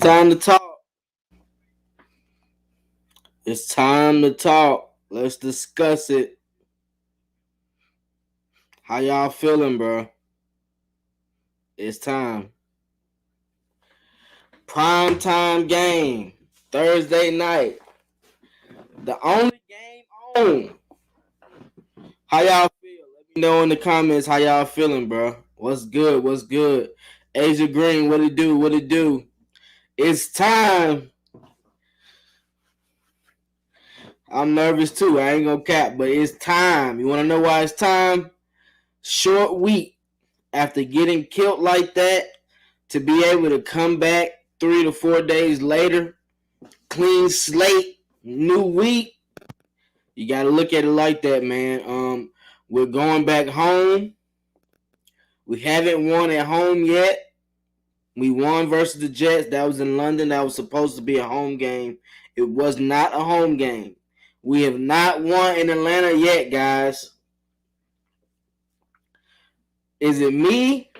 time to talk. It's time to talk. Let's discuss it. How y'all feeling, bro? It's time. Prime time game. Thursday night. The only game on. How y'all feel? Let me know in the comments how y'all feeling, bro. What's good? What's good? Asia Green, what it do? What it do? It's time. I'm nervous too. I ain't gonna cap, but it's time. You wanna know why it's time? Short week. After getting killed like that, to be able to come back 3 to 4 days later, clean slate, new week, you got to look at it like that, man. We're going back home. We haven't won at home yet. We won versus the Jets. That was in London. That was supposed to be a home game. It was not a home game. We have not won in Atlanta yet, guys. Is it me?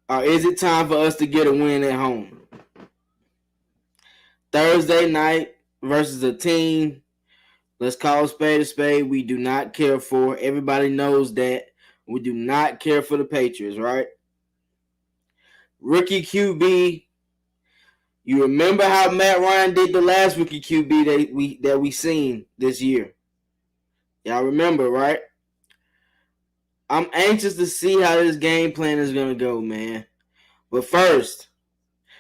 Or is it time for us to get a win at home? Thursday night versus a team, let's call a spade, we do not care for. Everybody knows that. We do not care for the Patriots, right? Rookie QB. You remember how Matt Ryan did the last rookie QB that we seen this year? Y'all remember, right? I'm anxious to see how this game plan is going to go, man. But first,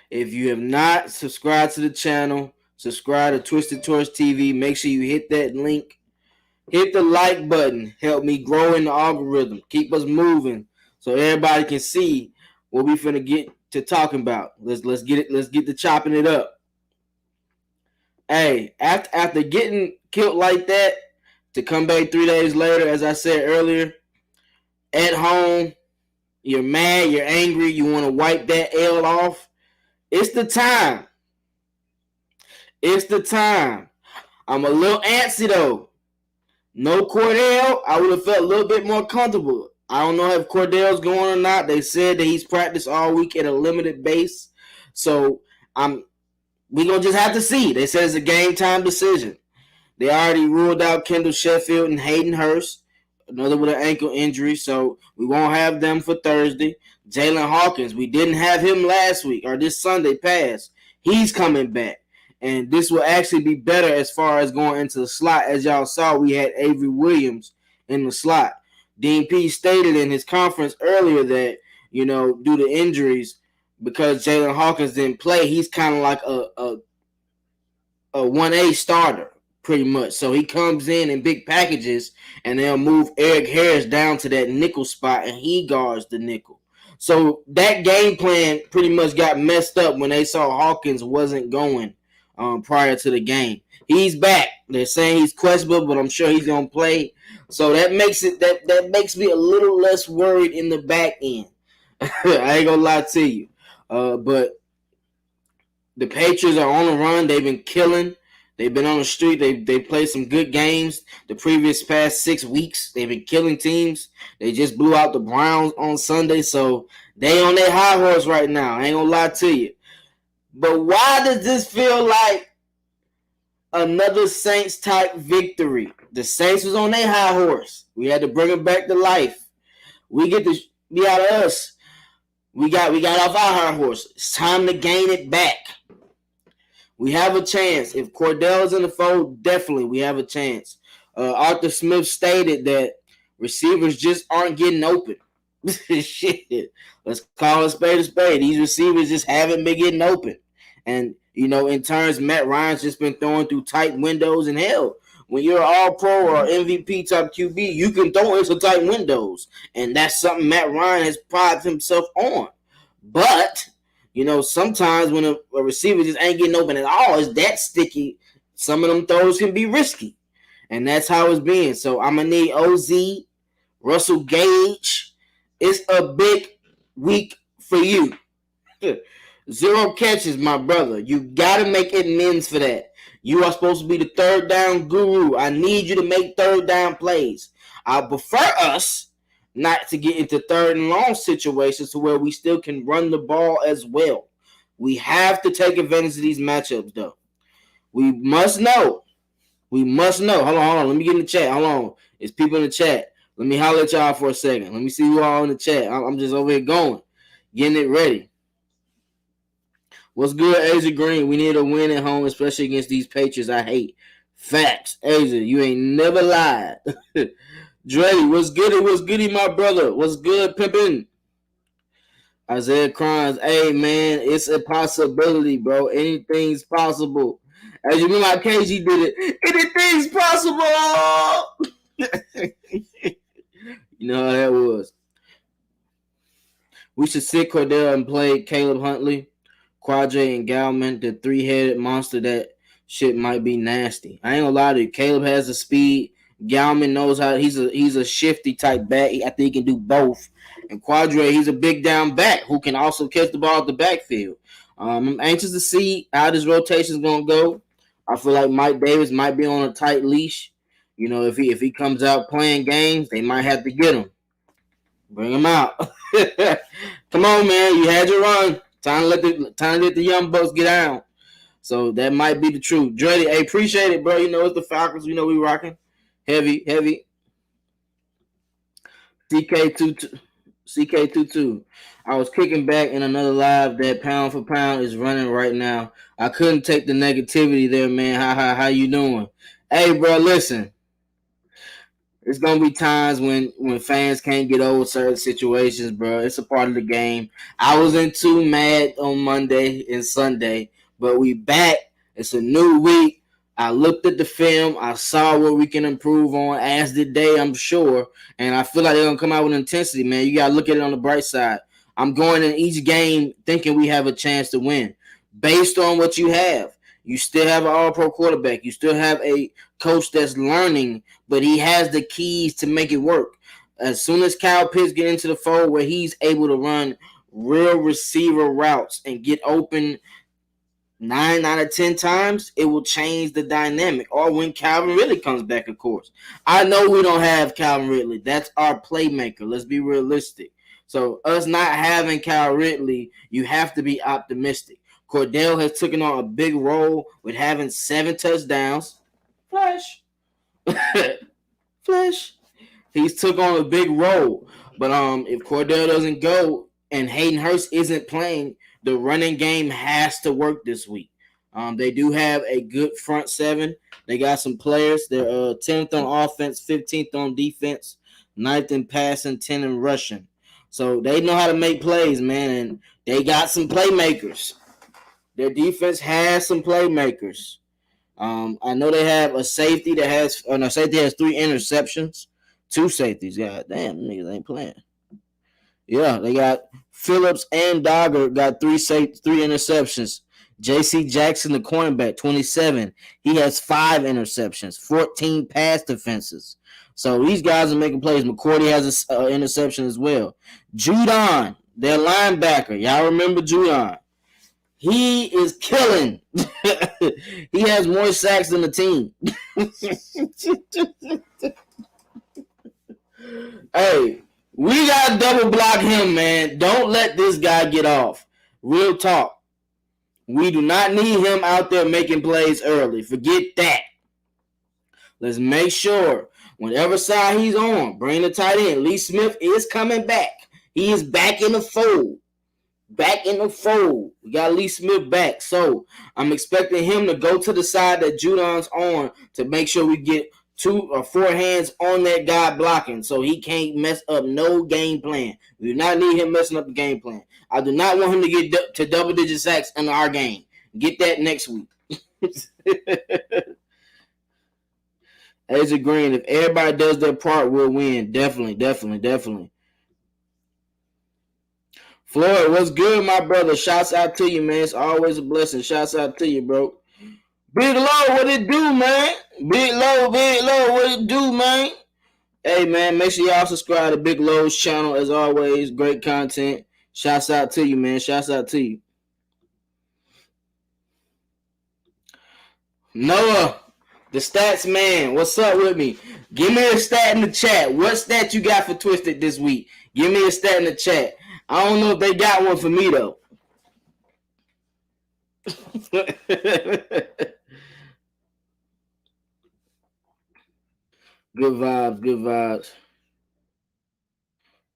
if you have not subscribed to the channel, subscribe to Twisted Torch TV. Make sure you hit that link. Hit the like button. Help me grow in the algorithm. Keep us moving so everybody can see what we finna get to talking about. Let's get it. Let's get to chopping it up. Hey, after getting killed like that, to come back 3 days later, as I said earlier, at home, you're mad, you're angry, you want to wipe that L off. It's the time. It's the time. I'm a little antsy though. No Cordell, I would have felt a little bit more comfortable. I don't know if Cordell's going or not. They said that he's practiced all week at a limited base. So we gonna just have to see. They said it's a game time decision. They already ruled out Kendall Sheffield and Hayden Hurst, another with an ankle injury, so we won't have them for Thursday. Jalen Hawkins, we didn't have him last week or this Sunday past. He's coming back. And this will actually be better as far as going into the slot. As y'all saw, we had Avery Williams in the slot. Dean P stated in his conference earlier that, due to injuries, because Jalen Hawkins didn't play, he's kind of like a 1A starter, pretty much. So he comes in big packages, and they'll move Eric Harris down to that nickel spot, and he guards the nickel. So that game plan pretty much got messed up when they saw Hawkins wasn't going prior to the game. He's back. They're saying he's questionable, but I'm sure he's gonna play. So that makes it that makes me a little less worried in the back end. I ain't gonna lie to you. But the Patriots are on the run. They've been killing. They've been on the street. They played some good games the past 6 weeks. They've been killing teams. They just blew out the Browns on Sunday, so they on their high horse right now. I ain't gonna lie to you. But why does this feel like another Saints type victory? The Saints was on their high horse. We had to bring them back to life. We get to be out of us. We got off our high horse. It's time to gain it back. We have a chance. If Cordell's in the fold, definitely we have a chance. Arthur Smith stated that receivers just aren't getting open. Shit. Let's call a spade. These receivers just haven't been getting open. And, in turns, Matt Ryan's just been throwing through tight windows. And hell, when you're an all-pro or MVP type QB, you can throw into tight windows. And that's something Matt Ryan has prided himself on. But, sometimes when a receiver just ain't getting open at all, it's that sticky. Some of them throws can be risky. And that's how it's been. So I'm going to need OZ, Russell Gage. It's a big week for you. 0 catches, my brother. You got to make amends for that. You are supposed to be the third down guru. I need you to make third down plays. I prefer us not to get into third and long situations to where we still can run the ball as well. We have to take advantage of these matchups, though. We must know. We must know. Hold on. Let me get in the chat. Hold on. It's people in the chat. Let me holler at y'all for a second. Let me see who all in the chat. I'm just over here going, getting it ready. What's good, Asia Green? We need a win at home, especially against these Patriots I hate. Facts. Asia, you ain't never lied. Dre, what's goody? What's goody, my brother? What's good, pimpin'? Isaiah Crimes, hey man, it's a possibility, bro. Anything's possible. As you remember, how KG did it. Anything's possible. You know how that was. We should sit Cordell and play Caleb Huntley, Quadre, and Galman, the three-headed monster. That shit might be nasty. I ain't gonna lie to you. Caleb has the speed. Galman knows how. He's a shifty type back. I think he can do both. And Quadre, he's a big down back who can also catch the ball at the backfield. I'm anxious to see how this rotation is gonna go. I feel like Mike Davis might be on a tight leash. You know, if he comes out playing games, they might have to get him. Bring him out. Come on, man. You had your run. Time to let the young bucks get down. So that might be the truth. Dreddy, hey, appreciate it, bro. You know it's the Falcons. You know we rocking. Heavy. CK22. I was kicking back in another live that pound for pound is running right now. I couldn't take the negativity there, man. How you doing? Hey, bro, listen. It's gonna be times when fans can't get over certain situations, bro. It's a part of the game. I wasn't too mad on Monday and Sunday, but we back. It's a new week. I looked at the film. I saw what we can improve on, as did they, I'm sure. And I feel like they're gonna come out with intensity, man. You gotta look at it on the bright side. I'm going in each game thinking we have a chance to win, based on what you have. You still have an all-pro quarterback. You still have a coach that's learning, but he has the keys to make it work. As soon as Kyle Pitts get into the fold where he's able to run real receiver routes and get open 9 out of 10 times, it will change the dynamic. Or when Calvin Ridley comes back, of course. I know we don't have Calvin Ridley. That's our playmaker. Let's be realistic. So us not having Cal Ridley, you have to be optimistic. Cordell has taken on a big role with having 7 touchdowns. Flash. He's took on a big role. But if Cordell doesn't go and Hayden Hurst isn't playing, the running game has to work this week. They do have a good front 7. They got some players. They're 10th on offense, 15th on defense, 9th in passing, 10th in rushing. So they know how to make plays, man, and they got some playmakers. Their defense has some playmakers. I know they have a safety that has 3 interceptions. 2 safeties. God damn, niggas ain't playing. Yeah, they got Phillips and Dogger got 3 interceptions. J.C. Jackson, the cornerback, 27. He has 5 interceptions, 14 pass defenses. So these guys are making plays. McCourty has an interception as well. Judon, their linebacker. Y'all remember Judon? He is killing. He has more sacks than the team. Hey, we got to double block him, man. Don't let this guy get off. Real talk. We do not need him out there making plays early. Forget that. Let's make sure whatever side he's on, bring the tight end. Lee Smith is coming back. He is back in the fold. We got Lee Smith back. So I'm expecting him to go to the side that Judon's on to make sure we get 2 or 4 hands on that guy blocking so he can't mess up no game plan. We do not need him messing up the game plan. I do not want him to get to double-digit sacks in our game. Get that next week. Asia Green, if everybody does their part, we'll win. Definitely. Floyd, what's good, my brother? Shouts out to you, man. It's always a blessing. Shouts out to you, bro. Big Low, what it do, man? Big Low, what it do, man? Hey, man, make sure y'all subscribe to Big Low's channel. As always, great content. Shouts out to you, man. Shouts out to you. Noah, the stats man, what's up with me? Give me a stat in the chat. What stat you got for Twisted this week? Give me a stat in the chat. I don't know if they got one for me though. Good vibes, good vibes.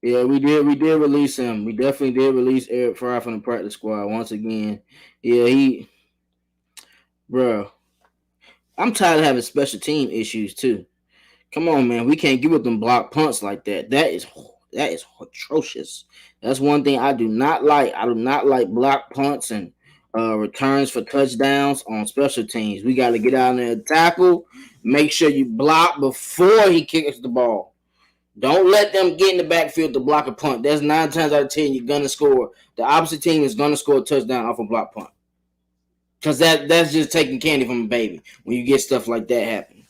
Yeah, we did release him. We definitely did release Eric Fry from the practice squad once again. Yeah, bro. I'm tired of having special team issues too. Come on, man. We can't give up them block punts like that. That is atrocious. That's one thing I do not like. I do not like block punts and returns for touchdowns on special teams. We got to get out there and tackle. Make sure you block before he kicks the ball. Don't let them get in the backfield to block a punt. That's 9 times out of 10 you're gonna score. The opposite team is gonna score a touchdown off a block punt. Cause that's just taking candy from a baby when you get stuff like that happen.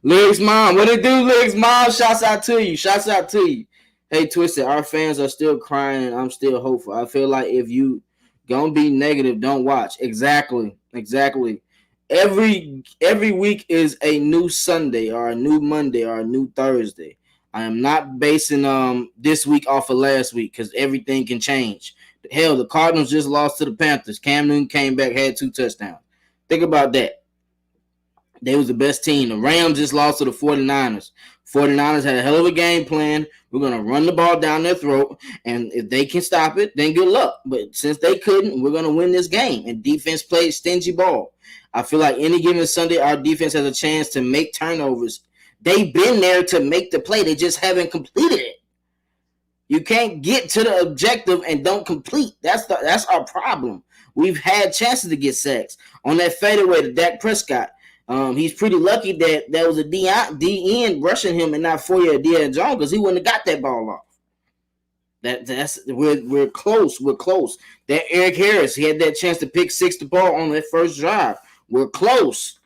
Legs Mom, what it do, Legs Mom? Shouts out to you. Shouts out to you. Hey, Twisted, our fans are still crying and I'm still hopeful. I feel like if you gonna be negative, don't watch. Exactly. Every week is a new Sunday or a new Monday or a new Thursday. I am not basing this week off of last week because everything can change. Hell, the Cardinals just lost to the Panthers. Cam Newton came back, had 2 touchdowns. Think about that. They was the best team. The Rams just lost to the 49ers. 49ers had a hell of a game plan. We're going to run the ball down their throat, and if they can stop it, then good luck. But since they couldn't, we're going to win this game. And defense played stingy ball. I feel like any given Sunday, our defense has a chance to make turnovers. They've been there to make the play. They just haven't completed it. You can't get to the objective and don't complete. That's our problem. We've had chances to get sacks. On that fadeaway to Dak Prescott, he's pretty lucky that was a DN rushing him and not Foyer or Deion Jones because he wouldn't have got that ball off. We're close. We're close. That Eric Harris, he had that chance to pick 6 the ball on that first drive. We're close.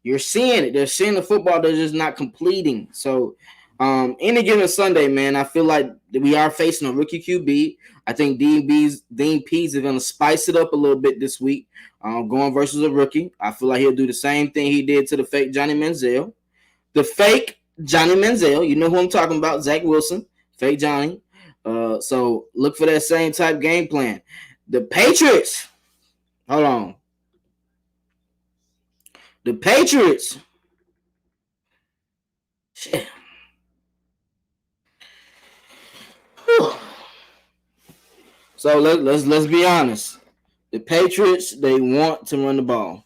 You're seeing it. They're seeing the football. They're just not completing. So, any given Sunday, man, I feel like we are facing a rookie QB. I think Dean Pease are going to spice it up a little bit this week, going versus a rookie. I feel like he'll do the same thing he did to the fake Johnny Manziel. The fake Johnny Manziel, you know who I'm talking about, Zach Wilson, fake Johnny. So look for that same type game plan. The Patriots, hold on. The Patriots, shit. So let's be honest. The Patriots, they want to run the ball.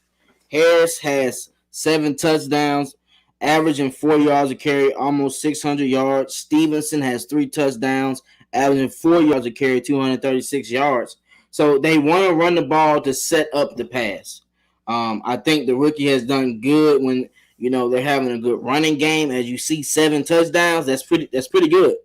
Harris has 7 touchdowns, averaging 4 yards a carry, almost 600 yards. Stevenson has 3 touchdowns, averaging 4 yards a carry, 236 yards. So they want to run the ball to set up the pass. I think the rookie has done good when they're having a good running game. As you see, 7 touchdowns. That's pretty good.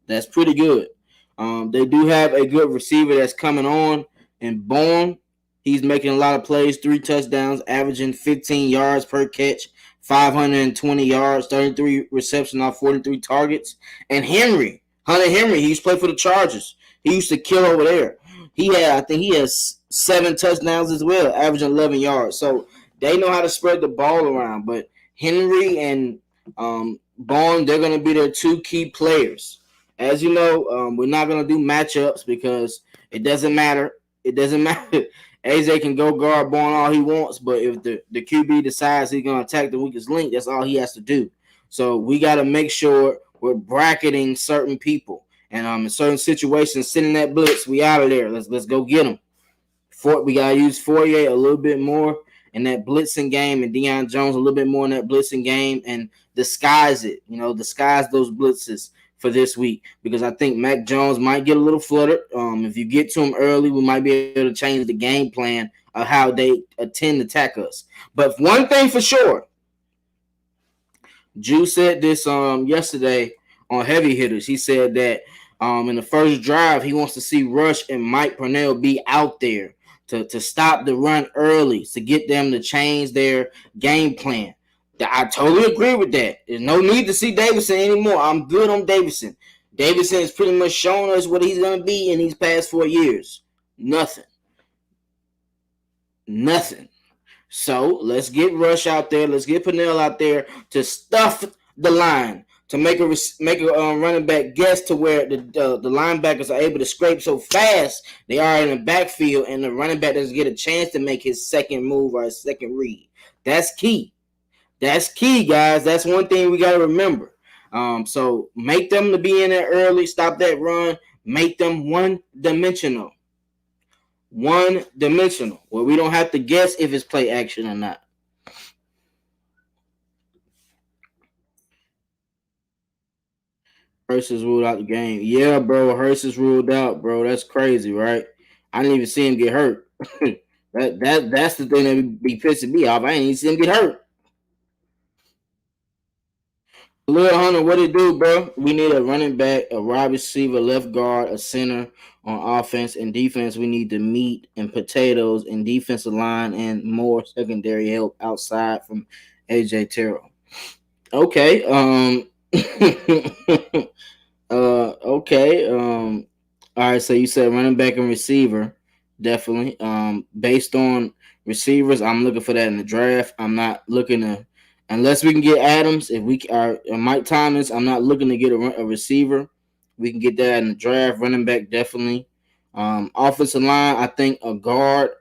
That's pretty good. They do have a good receiver that's coming on and Bourne. He's making a lot of plays, 3 touchdowns, averaging 15 yards per catch, 520 yards, 33 receptions off 43 targets. And Hunter Henry, he used to play for the Chargers. He used to kill over there. I think he has 7 touchdowns as well, averaging 11 yards. So they know how to spread the ball around. But Henry and Bourne, they're going to be their 2 key players. As you know, we're not going to do matchups because it doesn't matter. It doesn't matter. AJ can go guard Bourne all he wants, but if the QB decides he's going to attack the weakest link, that's all he has to do. So we got to make sure we're bracketing certain people. And in certain situations, sending that blitz, we out of there. Let's go get them. We got to use Fourier a little bit more in that blitzing game and Deion Jones a little bit more in that blitzing game and disguise it. Disguise those blitzes for this week because I think Mac Jones might get a little fluttered. If you get to him early, we might be able to change the game plan of how they attend to attack us. But one thing for sure, Drew said this yesterday on Heavy Hitters. He said that in the first drive, he wants to see Rush and Mike Purnell be out there to stop the run early, to get them to change their game plan. I totally agree with that. There's no need to see Davidson anymore. I'm good on Davidson. Davidson has pretty much shown us what he's going to be in these past 4 years. Nothing. So let's get Rush out there. Let's get Pernell out there to stuff the line to make a running back guess to where the linebackers are able to scrape so fast they are in the backfield, and the running back doesn't get a chance to make his second move or his second read. That's key. That's key, guys. That's one thing we got to remember. So make them to be in there early. Stop that run. Make them one dimensional. One dimensional, where we don't have to guess if it's play action or not. Hurst is ruled out the game. Yeah, bro. Hurst is ruled out, bro. That's crazy, right? I didn't even see him get hurt. That's the thing that be pissing me off. I ain't even see him get hurt. Lil Hunter, what it do, bro? We need a running back, a wide receiver, left guard, a center on offense and defense. We need the meat and potatoes and defensive line and more secondary help outside from AJ Terrell. Okay. Okay. All right. So you said running back and receiver, definitely. Based on receivers, I'm looking for that in the draft. I'm not looking to, unless we can get Adams. If we are Mike Thomas, I'm not looking to get a receiver. We can get that in the draft. Running back, definitely. Offensive line, I think a guard.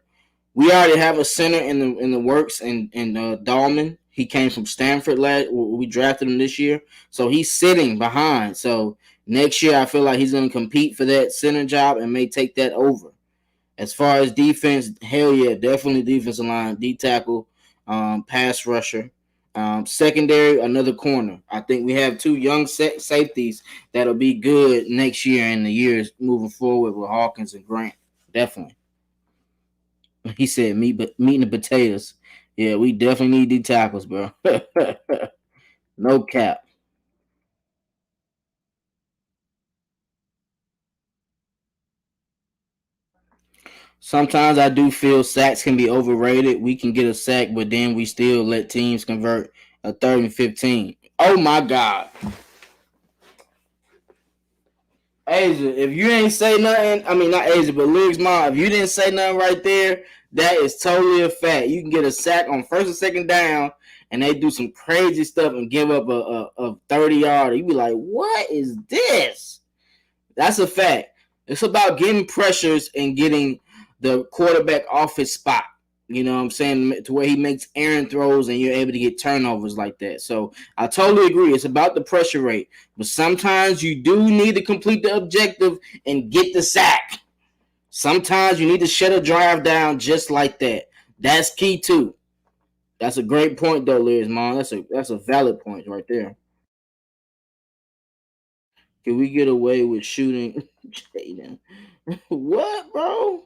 We already have a center in the works in Dahlman. He came from Stanford last. We drafted him this year, so he's sitting behind. So next year, I feel like he's going to compete for that center job and may take that over. As far as defense, hell yeah, definitely defensive line, D tackle, pass rusher, secondary, another corner. I think we have two young safeties that'll be good next year and the years moving forward with Hawkins and Grant. Definitely. He said meat and potatoes. Yeah, we definitely need these tackles, bro. No cap. Sometimes I do feel sacks can be overrated. We can get a sack, but then we still let teams convert a third and 15. Oh my God. Asia, if you ain't say nothing, I mean not Asia, but Lyrics Mom, if you didn't say nothing right there, that is totally a fact. You can get a sack on first and second down, and they do some crazy stuff and give up a 30 yarder. You be like, what is this? That's a fact. It's about getting pressures and getting the quarterback off his spot. You know what I'm saying? To where he makes errant throws and you're able to get turnovers like that. So I totally agree. It's about the pressure rate. But sometimes you do need to complete the objective and get the sack. Sometimes you need to shut a drive down just like that. That's key too. That's a great point though, Liz, Mom. That's a valid point right there. Can we get away with shooting Jaden? What, bro?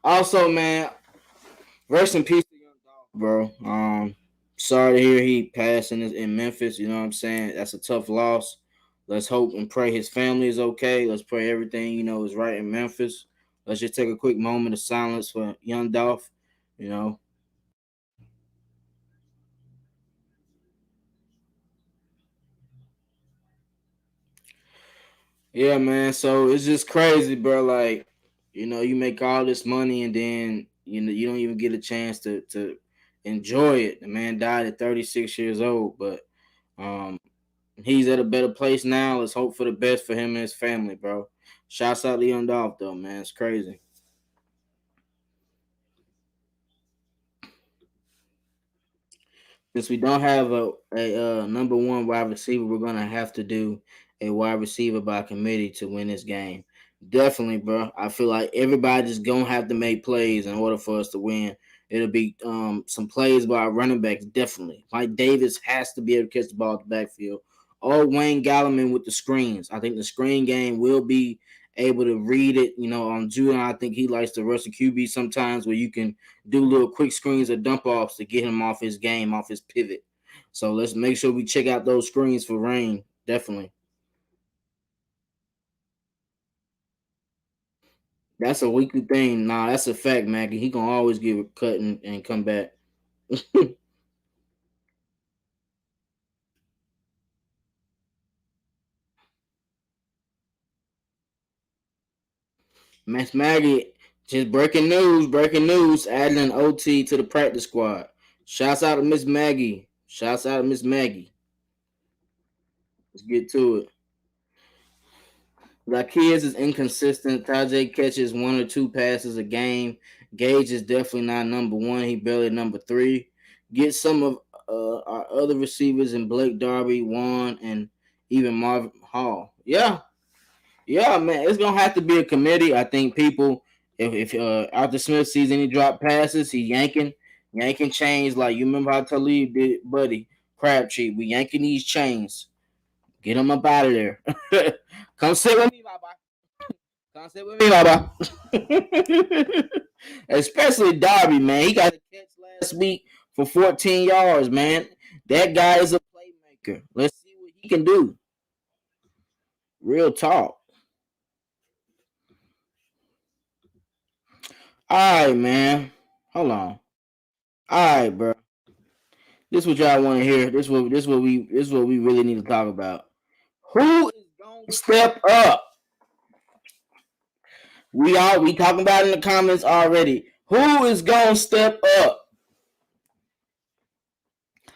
Also, man, rest in peace to Young Dolph, bro. Sorry to hear he passed in Memphis. You know what I'm saying? That's a tough loss. Let's hope and pray his family is okay. Let's pray everything is right in Memphis. Let's just take a quick moment of silence for Young Dolph. You know, yeah, man. So it's just crazy, bro. Like, you make all this money and then you don't even get a chance to enjoy it. The man died at 36 years old, but um, he's at a better place now. Let's hope for the best for him and his family, bro. Shouts out Leon Dolph, though, man. It's crazy. Since we don't have a number one wide receiver, we're gonna have to do a wide receiver by committee to win this game. Definitely, bro. I feel like everybody's gonna have to make plays in order for us to win. It'll be some plays by our running backs, definitely. Mike Davis has to be able to catch the ball at the backfield. Or Wayne Gallman with the screens. I think the screen game will be able to read it. On Judon, I think he likes to rush the QB sometimes where you can do little quick screens or dump offs to get him off his game, off his pivot. So let's make sure we check out those screens for Rain. Definitely. That's a weekly thing. Nah, that's a fact, Mackie. He gonna always give a cut and come back. Max Maggie, Just breaking news. Adding an OT to the practice squad. Shouts out to Miss Maggie. Let's get to it. Lakias is inconsistent. Tajay catches 1 or 2 passes a game. Gage is definitely not number 1. He barely number 3. Get some of our other receivers in Blake Darby, Juan, and even Marvin Hall. Yeah, man. It's gonna have to be a committee. I think people, if Arthur Smith sees any drop passes, he yanking chains. Like you remember how Talib did, buddy Crabtree. We yanking these chains. Get him up out of there. Come sit with me, Baba. Especially Darby, man. He got a catch last week for 14 yards, man. That guy is a playmaker. Let's see what he can do. Real talk. All right, man. Hold on. All right, bro. This is what y'all want to hear. This is what we really need to talk about. Who is gonna step up? We talking about it in the comments already. Who is gonna step up?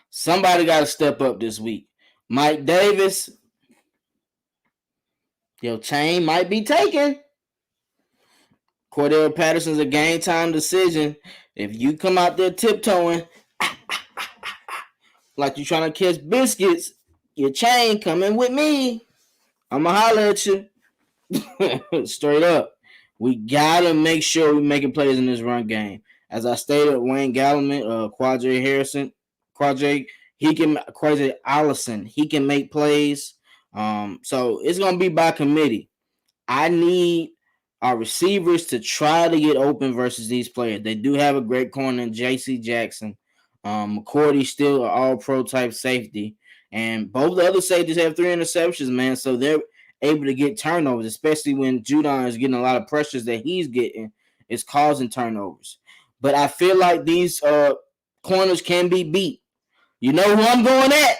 Somebody got to step up this week. Mike Davis, your chain might be taken. Cordell Patterson's a game time decision. If you come out there tiptoeing like you trying to catch biscuits, your chain coming with me. I'ma holler at you. Straight up. We gotta make sure we're making plays in this run game. As I stated, Wayne Gallman, Quadre Allison, he can make plays. So it's gonna be by committee. I need our receivers to try to get open versus these players. They do have a great corner in J.C. Jackson. McCourty's still an all-pro type safety. And both the other safeties have 3 interceptions, man. So they're able to get turnovers, especially when Judon is getting a lot of pressures that he's getting. It's causing turnovers. But I feel like these corners can be beat. You know who I'm going at?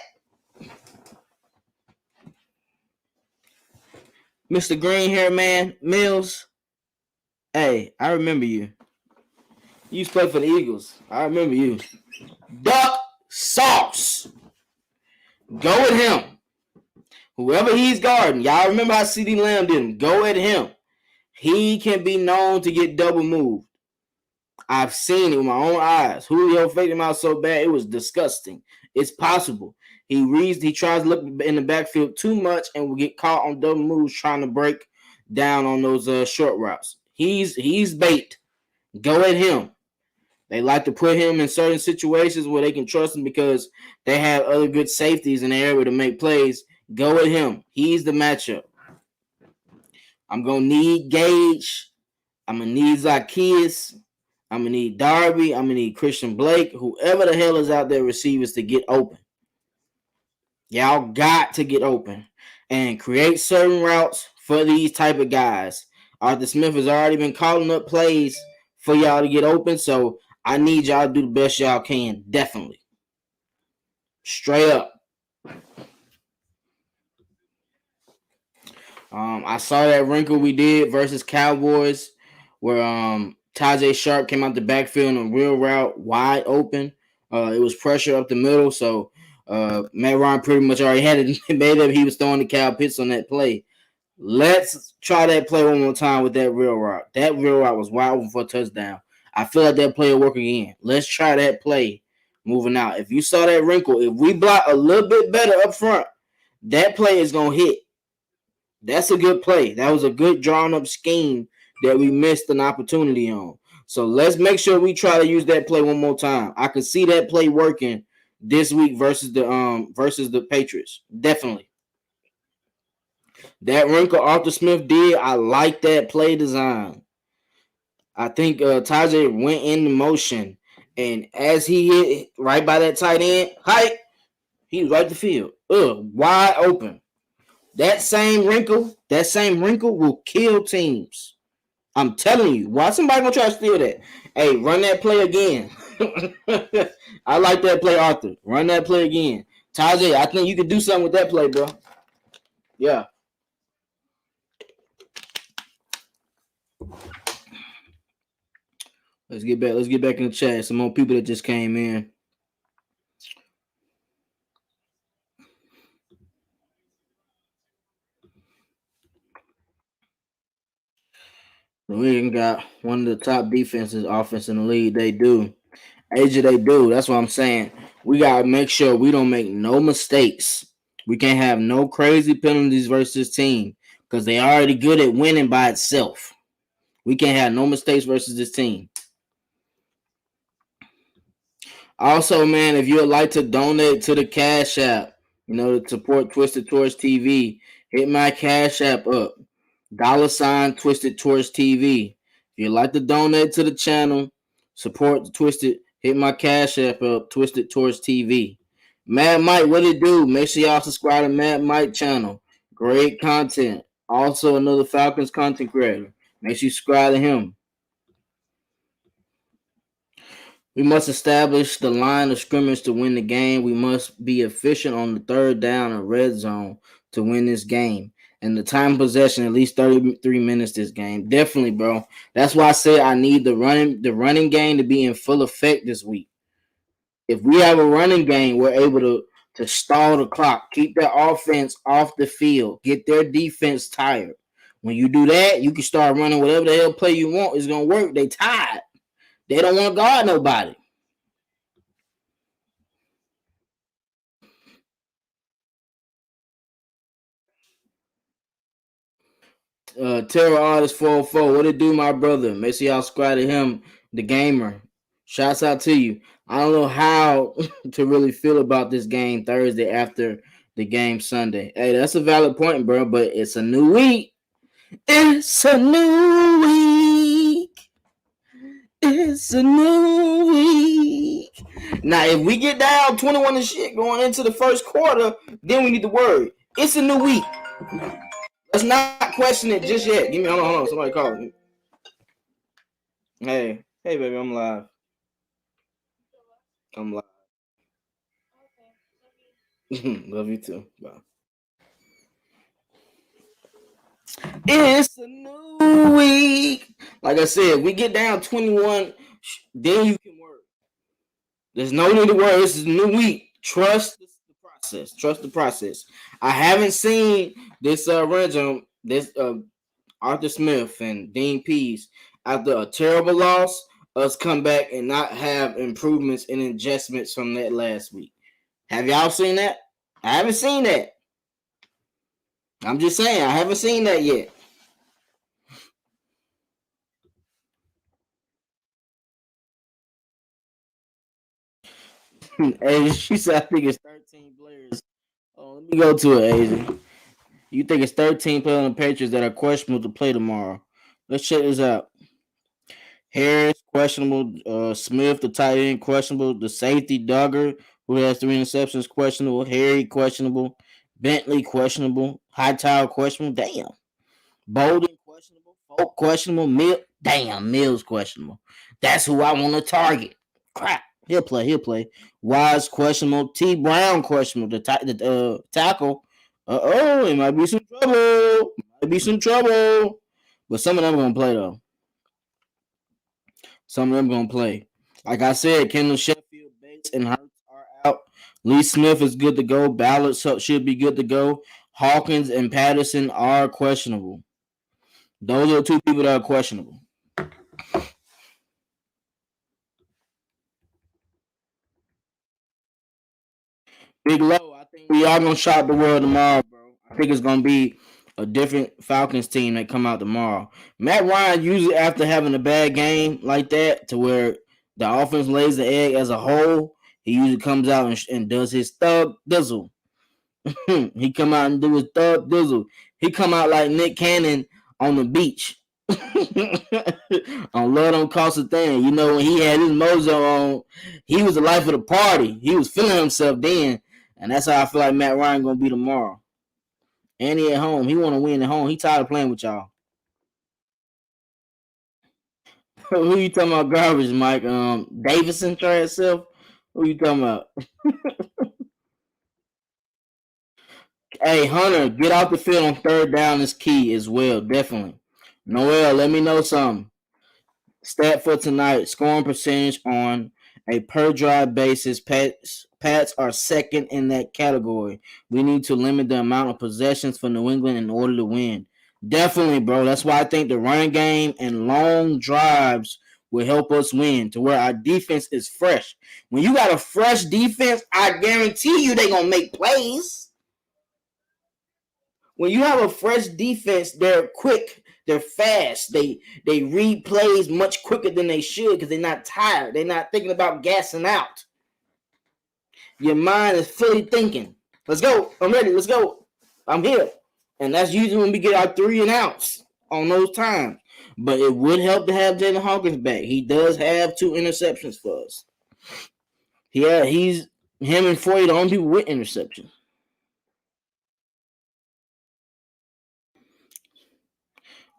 Mr. Green Hair Man, Mills. Hey, I remember you. You used to play for the Eagles. I remember you. Duck Sauce. Go at him. Whoever he's guarding. Y'all remember how CeeDee Lamb did him. Go at him. He can be known to get double moved. I've seen it with my own eyes. Julio faked him out so bad, it was disgusting. It's possible. He tries to look in the backfield too much and will get caught on double moves trying to break down on those short routes. He's bait. Go at him. They like to put him in certain situations where they can trust him because they have other good safeties in the area to make plays. Go at him. He's the matchup. I'm going to need Gage. I'm going to need Zacchaeus. I'm going to need Darby. I'm going to need Christian Blake. Whoever the hell is out there receivers to get open. Y'all got to get open and create certain routes for these type of guys. Arthur Smith has already been calling up plays for y'all to get open, so I need y'all to do the best y'all can, definitely. Straight up. I saw that wrinkle we did versus Cowboys where Tajay Sharp came out the backfield on a real route, wide open. It was pressure up the middle, so Matt Ryan pretty much already had it made up. He was throwing the Cal Pitts on that play. Let's try that play one more time with that real route. That real route was wide open for a touchdown. I feel like that play will work again. Let's try that play moving out. If you saw that wrinkle, if we block a little bit better up front, that play is going to hit. That's a good play. That was a good drawn up scheme that we missed an opportunity on. So let's make sure we try to use that play one more time. I could see that play working this week versus the Patriots. Definitely. That wrinkle Arthur Smith did, I like that play design. I think Tajay went into motion, and as he hit right by that tight end, he was right the field. Wide open. That same wrinkle will kill teams. I'm telling you. Why somebody gonna try to steal that? Hey, run that play again. I like that play, Arthur. Run that play again. Tajay, I think you could do something with that play, bro. Yeah. Let's get back. Let's get back in the chat. Some more people that just came in. We got one of the top defenses offense in the league. They do. AJ, they do. That's what I'm saying. We gotta make sure we don't make no mistakes. We can't have no crazy penalties versus team because they already good at winning by itself. We can't have no mistakes versus this team. Also, man, if you would like to donate to the Cash App, to support Twisted Tours TV, hit my Cash App up. $ Twisted Tours TV. If you'd like to donate to the channel, support Twisted, hit my Cash App up, Twisted Tours TV. Mad Mike, what it do? Make sure y'all subscribe to Mad Mike channel. Great content. Also, another Falcons content creator. Make sure you subscribe to him. We must establish the line of scrimmage to win the game. We must be efficient on the third down and red zone to win this game. And the time of possession, at least 33 minutes this game. Definitely, bro. That's why I said I need the running game to be in full effect this week. If we have a running game, we're able to stall the clock, keep their offense off the field, get their defense tired. When you do that, you can start running whatever the hell play you want. It's gonna work. They tired. They don't want to guard nobody. Terror Artist 404. What it do, my brother? Make sure y'all subscribe to him, the gamer. Shouts out to you. I don't know how to really feel about this game Thursday after the game Sunday. Hey, that's a valid point, bro, but it's a new week. It's a new week. It's a new week. Now, if we get down 21 and shit going into the first quarter, then we need to worry. It's a new week. Let's not question it just yet. Give me hold on. Somebody call me. Hey, baby, I'm live. I'm live. Love you too. Bye. It's a new week. Like I said, we get down 21, then you can work. There's no need to worry. This is a new week. Trust the process. Trust the process. I haven't seen this random this Arthur Smith and Dean Pease after a terrible loss, us come back and not have improvements and adjustments from that last week. Have y'all seen that? I haven't seen that. I'm just saying, I haven't seen that yet. Hey, she said, I think it's 13 players. Oh, let me go to it, Asia. You think it's 13 players on the Patriots that are questionable to play tomorrow? Let's check this out. Harris, questionable. Smith, the tight end, questionable. The safety, Duggar, who has 3 interceptions, questionable. Harry, questionable. Bentley, questionable. Hightower, questionable. Damn. Bolden, questionable. Folk, questionable. Mills, questionable. That's who I want to target. Crap. He'll play. Wise, questionable. T. Brown, questionable. The tackle. It might be some trouble. But some of them are going to play, though. Some of them going to play. Like I said, Kendall Sheffield, Bates, and Hurts are out. Lee Smith is good to go. Ballard should be good to go. Hawkins and Patterson are questionable. Those are the 2 people that are questionable. Big Low, I think we are gonna shock the world tomorrow, bro. I think it's gonna be a different Falcons team that come out tomorrow. Matt Ryan usually after having a bad game like that, to where the offense lays the egg as a whole, he usually comes out and does his thug dizzle. He come out and do his thug dizzle. He come out like Nick Cannon on the beach. On Lord Don't Cost a Thing. When he had his mojo on, he was the life of the party. He was feeling himself then. And that's how I feel like Matt Ryan gonna be tomorrow. And he at home. He wanna win at home. He tired of playing with y'all. Who you talking about garbage, Mike? Davison try himself? Who you talking about? Hey, Hunter, get out the field on third down is key as well, definitely. Noel, let me know something. Stat for tonight: scoring percentage on a per drive basis. Pats are second in that category. We need to limit the amount of possessions for New England in order to win. Definitely, bro. That's why I think the running game and long drives will help us win to where our defense is fresh. When you got a fresh defense, I guarantee you they're gonna make plays. When you have a fresh defense, they're quick, they're fast, they read plays much quicker than they should because they're not tired. They're not thinking about gassing out. Your mind is fully thinking. Let's go. I'm ready. Let's go. I'm here. And that's usually when we get our 3 and outs on those times. But it would help to have Jalen Hawkins back. He does have 2 interceptions for us. Yeah, he's him and Foy the only people with interceptions.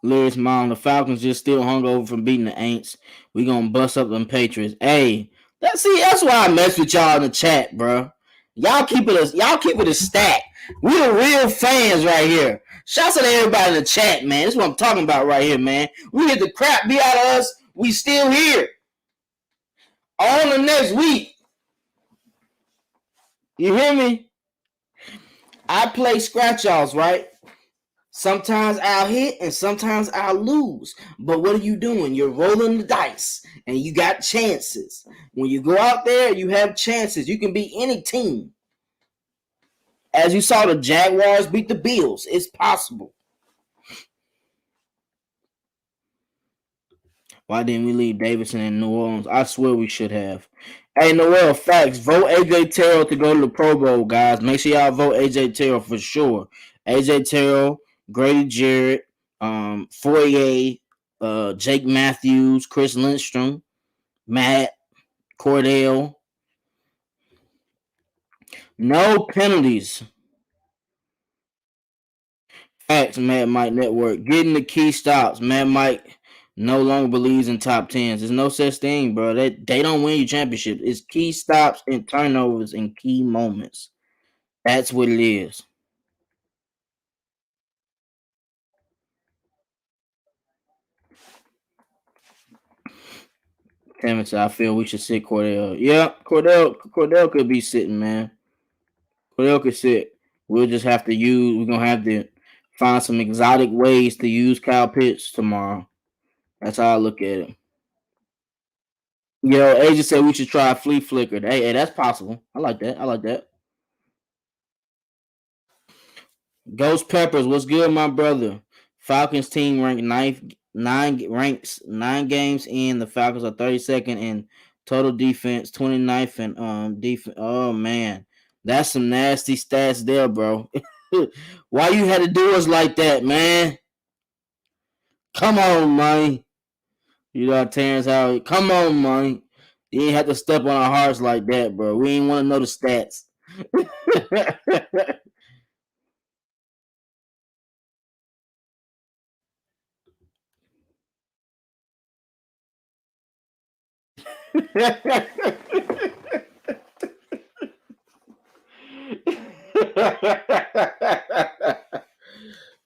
Lyrics mom, the Falcons just still hungover from beating the Aints. We gonna bust up them Patriots. Hey, that's why I mess with y'all in the chat, bro. Y'all keep it a stack. We the real fans right here. Shouts out to everybody in the chat, man. This is what I'm talking about right here, man. We get the crap beat out of us. We still here. On the next week. You hear me? I play scratch-offs, right? Sometimes I'll hit and sometimes I'll lose. But what are you doing? You're rolling the dice and you got chances. When you go out there, you have chances. You can beat any team. As you saw, the Jaguars beat the Bills. It's possible. Why didn't we leave Davidson in New Orleans? I swear we should have. Hey, Noel, facts. Vote AJ Terrell to go to the Pro Bowl, guys. Make sure y'all vote AJ Terrell for sure. AJ Terrell, Grady Jarrett, Foyer, Jake Matthews, Chris Lindstrom, Matt, Cordell. No penalties. Facts, Mad Mike Network. Getting the key stops. Mad Mike no longer believes in top tens. There's no such thing, bro. They don't win you championships. It's key stops and turnovers in key moments. That's what it is. Kevin said, I feel we should sit Cordell. Yeah, Cordell could be sitting, man. Cordell could sit. We're gonna have to find some exotic ways to use Kyle Pitts tomorrow. That's how I look at it. Yo, Asia said we should try flea flicker. Hey, that's possible. I like that. I like that. Ghost Peppers, what's good, my brother? Falcons team ranked nine games in. The Falcons are 32nd in total defense, 29th in defense. Oh man, that's some nasty stats there, bro. Why you had to do us like that, man? Come on, man. You know Terrence Howard. Come on, man. You ain't have to step on our hearts like that, bro. We ain't want to know the stats.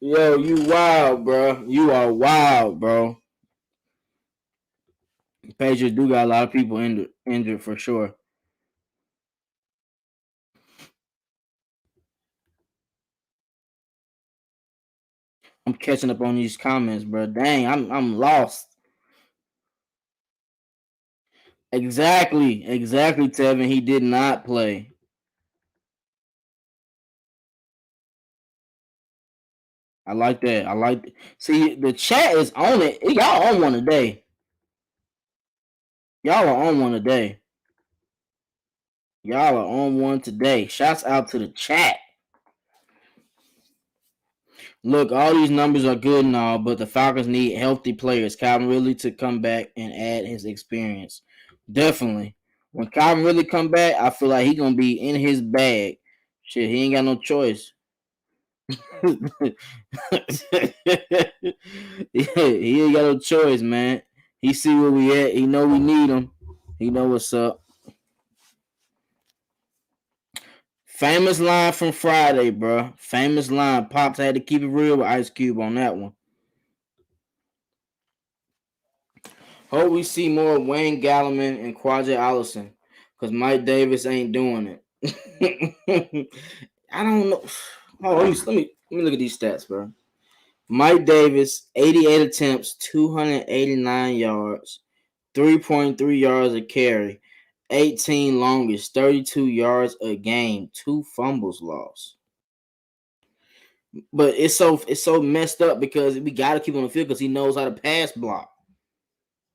Yo, you wild, bro. You are wild, bro. Patriots do got a lot of people injured for sure. I'm catching up on these comments, bro. Dang, I'm lost. Exactly, Tevin. He did not play. I like that. See, the chat is on it. Y'all on one today. Y'all are on one today. Y'all are on one today. Shouts out to the chat. Look, all these numbers are good and all, but the Falcons need healthy players. Calvin Ridley to come back and add his experience. Definitely. When Calvin Ridley come back, I feel like he gonna be in his bag. Shit, he ain't got no choice. Yeah, he ain't got no choice, man. He see where we at. He know we need him. He know what's up. Famous line from Friday, bro. Famous line. Pops had to keep it real with Ice Cube on that one. Hope we see more Wayne Gallman and Quadri Allison, because Mike Davis ain't doing it. I don't know. Oh, let me look at these stats, bro. Mike Davis, 88 attempts, 289 yards, 3.3 yards a carry, 18 longest, 32 yards a game, 2 fumbles lost. But it's so messed up because we got to keep on the field because he knows how to pass block.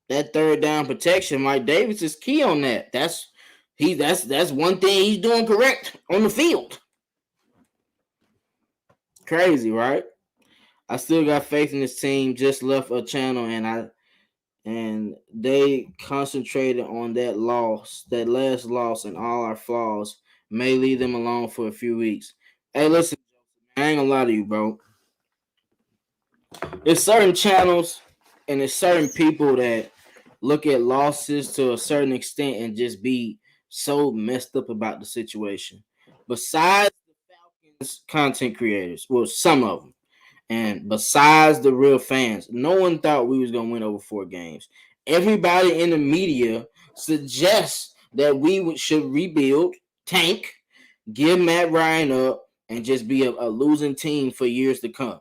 That third down protection, Mike Davis is key on that. That's one thing he's doing correct on the field. Crazy, right? I still got faith in this team. Just left a channel and they concentrated on that last loss, and all our flaws may leave them alone for a few weeks. Hey, listen, I ain't gonna lie to you, bro. There's certain channels and there's certain people that look at losses to a certain extent and just be so messed up about the situation. Besides the Falcons content creators, well, some of them, and besides the real fans, no one thought we was gonna win over 4 games. Everybody in the media suggests that we should rebuild, tank, give Matt Ryan up, and just be a losing team for years to come.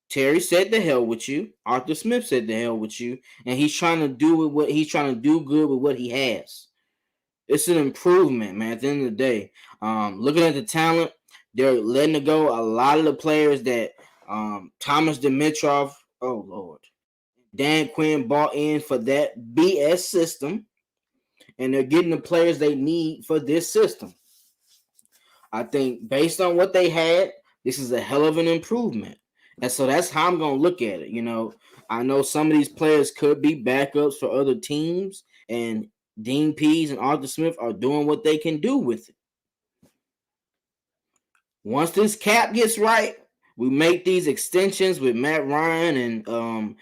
Terry said the hell with you. Arthur Smith said the hell with you, and he's trying to do good with what he has. It's an improvement, man. At the end of the day, looking at the talent, they're letting it go. A lot of the players that Thomas Dimitrov, oh Lord, Dan Quinn bought in for that BS system, and they're getting the players they need for this system. I think based on what they had, this is a hell of an improvement. And so that's how I'm going to look at it. You know, I know some of these players could be backups for other teams, and Dean Pease and Arthur Smith are doing what they can do with it. Once this cap gets right, we make these extensions with Matt Ryan and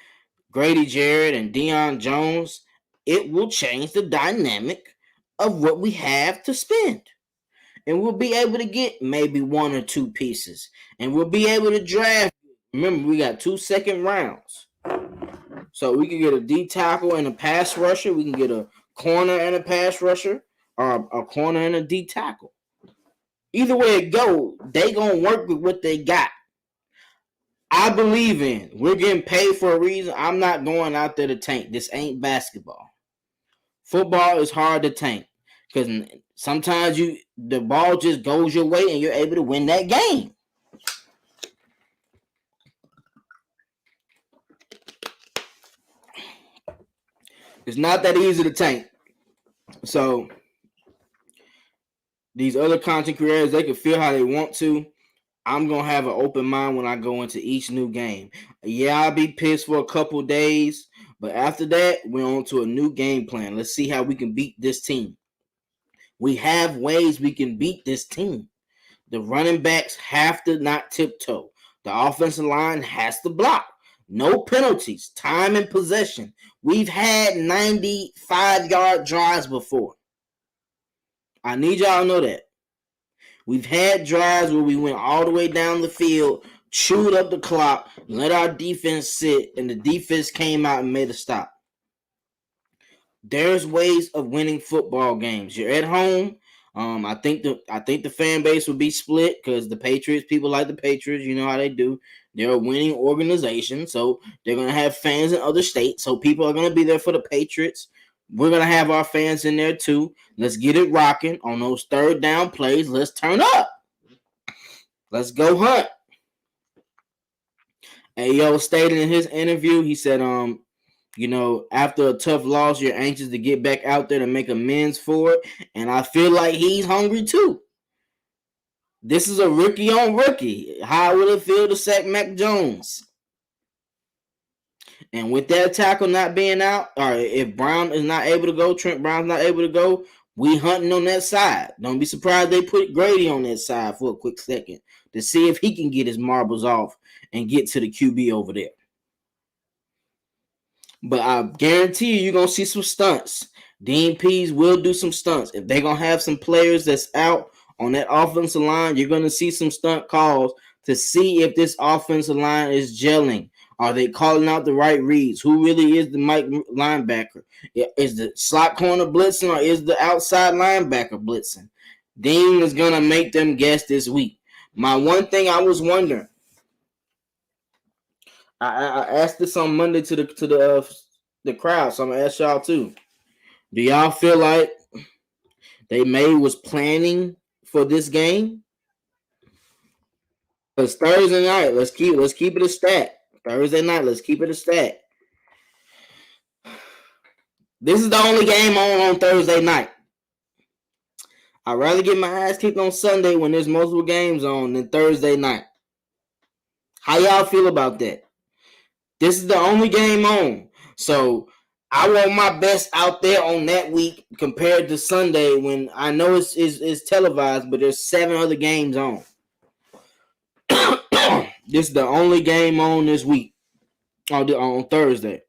Grady Jarrett and Deion Jones. It will change the dynamic of what we have to spend. And we'll be able to get maybe 1 or 2 pieces. And we'll be able to draft. Remember, we got 2 second rounds. So we can get a D tackle and a pass rusher. We can get a corner and a pass rusher, or a corner and a D tackle. Either way it go, they gonna work with what they got. I believe in. We're getting paid for a reason. I'm not going out there to tank. This ain't basketball. Football is hard to tank because sometimes the ball just goes your way and you're able to win that game. It's not that easy to tank. So these other content creators, they can feel how they want to. I'm going to have an open mind when I go into each new game. Yeah, I'll be pissed for a couple days, but after that, we're on to a new game plan. Let's see how we can beat this team. We have ways we can beat this team. The running backs have to not tiptoe. The offensive line has to block. No penalties. Time and possession. We've had 95-yard drives before. I need y'all to know that. We've had drives where we went all the way down the field, chewed up the clock, let our defense sit, and the defense came out and made a stop. There's ways of winning football games. You're at home. I think the fan base will be split because the Patriots, people like the Patriots, you know how they do. They're a winning organization, so they're gonna have fans in other states. So people are gonna be there for the Patriots. We're gonna have our fans in there too. Let's get it rocking on those third down plays. Let's turn up. Let's go hunt. Ayo stated in his interview, he said, you know, after a tough loss, you're anxious to get back out there to make amends for it. And I feel like he's hungry too. This is a rookie on rookie. How will it feel to sack Mac Jones? And with that tackle not being out, or if Brown is not able to go, Trent Brown's not able to go, we hunting on that side. Don't be surprised they put Grady on that side for a quick second to see if he can get his marbles off and get to the QB over there. But I guarantee you're going to see some stunts. Dean Pease will do some stunts. If they're going to have some players that's out on that offensive line, you're going to see some stunt calls to see if this offensive line is gelling. Are they calling out the right reads? Who really is the Mike linebacker? Is the slot corner blitzing or is the outside linebacker blitzing? Dean is gonna make them guess this week. My one thing I was wondering, I asked this on Monday to the crowd, so I'm gonna ask y'all too. Do y'all feel like they was planning for this game? Because Thursday night, let's keep it a stat. Thursday night, let's keep it a stat. This is the only game on Thursday night. I'd rather get my ass kicked on Sunday when there's multiple games on than Thursday night. How y'all feel about that? This is the only game on. So I want my best out there on that week compared to Sunday when I know it's televised, but there's 7 other games on. This is the only game on this week on Thursday.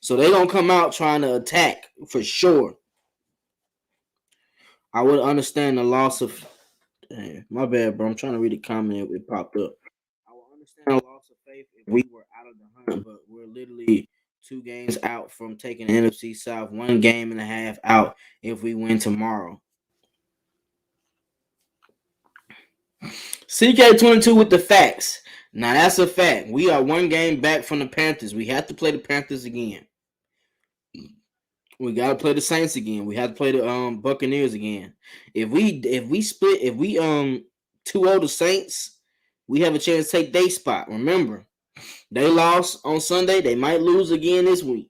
So they're going to come out trying to attack for sure. I would understand the loss of... my bad, bro. I'm trying to read a comment. It popped up. I would understand the loss of faith if we were out of the hunt, but we're literally 2 games out from taking the NFC South, 1 game and a half out if we win tomorrow. CK22 with the facts. Now, that's a fact. We are 1 game back from the Panthers. We have to play the Panthers again. We gotta play the Saints again. We have to play the Buccaneers again. If we 2-0 the Saints, we have a chance to take their spot. Remember, they lost on Sunday. They might lose again this week.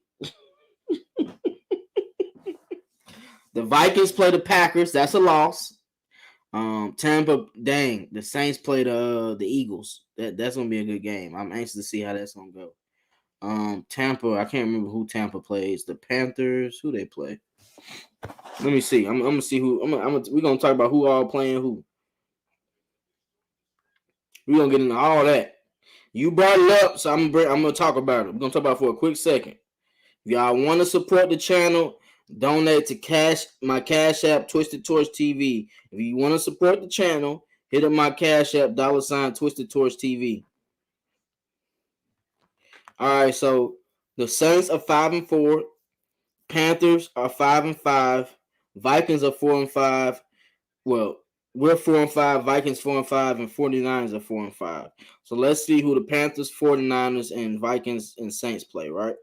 The Vikings play the Packers. That's a loss. Tampa, dang, the Saints play the Eagles. That's gonna be a good game. I'm anxious to see how that's gonna go. Tampa, I can't remember who Tampa plays. The Panthers, who they play? Let me see. I'm gonna see who. We're gonna talk about who all playing who. We're gonna get into all that. You brought it up, so I'm gonna talk about it. We're gonna talk about it for a quick second. If y'all want to support the channel, donate to my Cash App, Twisted Torch TV. If you want to support the channel, hit up my Cash App, $ Twisted Torch TV. All right, so the Saints are 5-4, Panthers are 5-5, Vikings are 4-5. Well, we're 4-5, Vikings 4-5, and 49ers are 4-5. So let's see who the Panthers, 49ers, and Vikings and Saints play, right?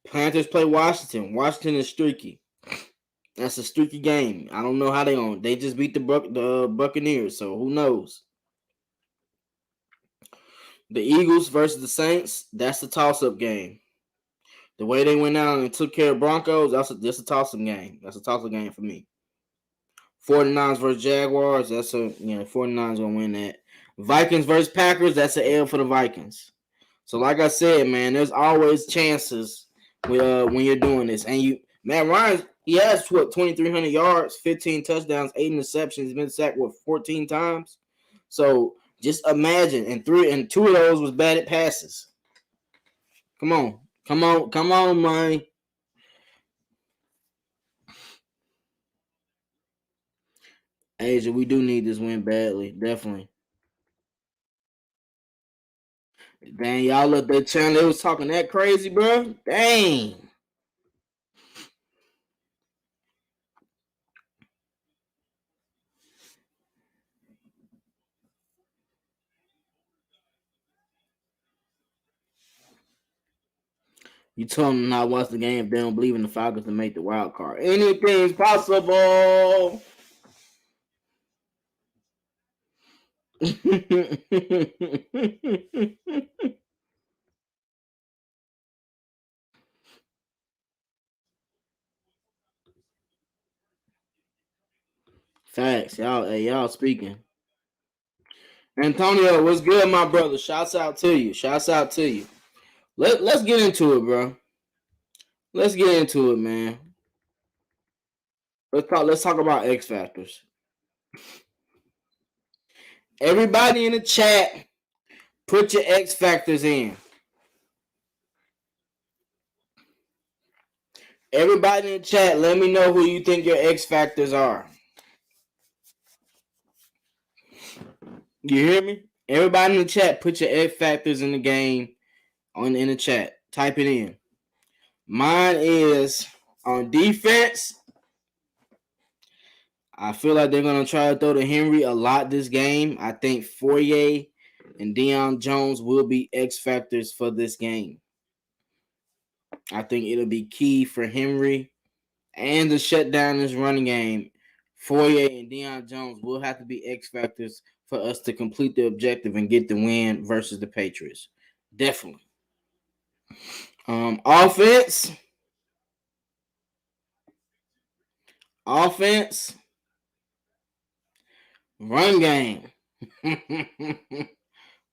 Panthers play Washington. Washington is streaky. That's a streaky game. I don't know how they on. They just beat the Buccaneers, so who knows? The Eagles versus the Saints, that's a toss-up game. The way they went out and took care of Broncos, that's a toss-up game. That's a toss-up game for me. 49ers versus Jaguars, 49ers gonna win that. Vikings versus Packers, that's an L for the Vikings. So like I said, man, there's always chances when you're doing this. And Matt Ryan, he has 2,300 yards, 15 touchdowns, 8 interceptions. He's been sacked 14 times. So just imagine, and 2 of those was batted passes. Come on, man. Asia, we do need this win badly, definitely. Dang, y'all look that channel. They was talking that crazy, bro. Dang. You told them not watch the game if they don't believe in the Falcons to make the wild card. Anything's possible. Facts, y'all speaking. Antonio, what's good, my brother? Shouts out to you. Let's get into it, bro. Let's get into it, man. Let's talk about X factors. Everybody in the chat, put your X factors in. Everybody in the chat, let me know who you think your X factors are. You hear me? Everybody in the chat, put your X factors in the game in the chat. Type it in. Mine is on defense. I feel like they're gonna try to throw to Henry a lot this game. I think Fourier and Deion Jones will be X factors for this game. I think it'll be key for Henry and to shut down this running game. Fourier and Deion Jones will have to be X factors for us to complete the objective and get the win versus the Patriots. Definitely. Offense. Run game.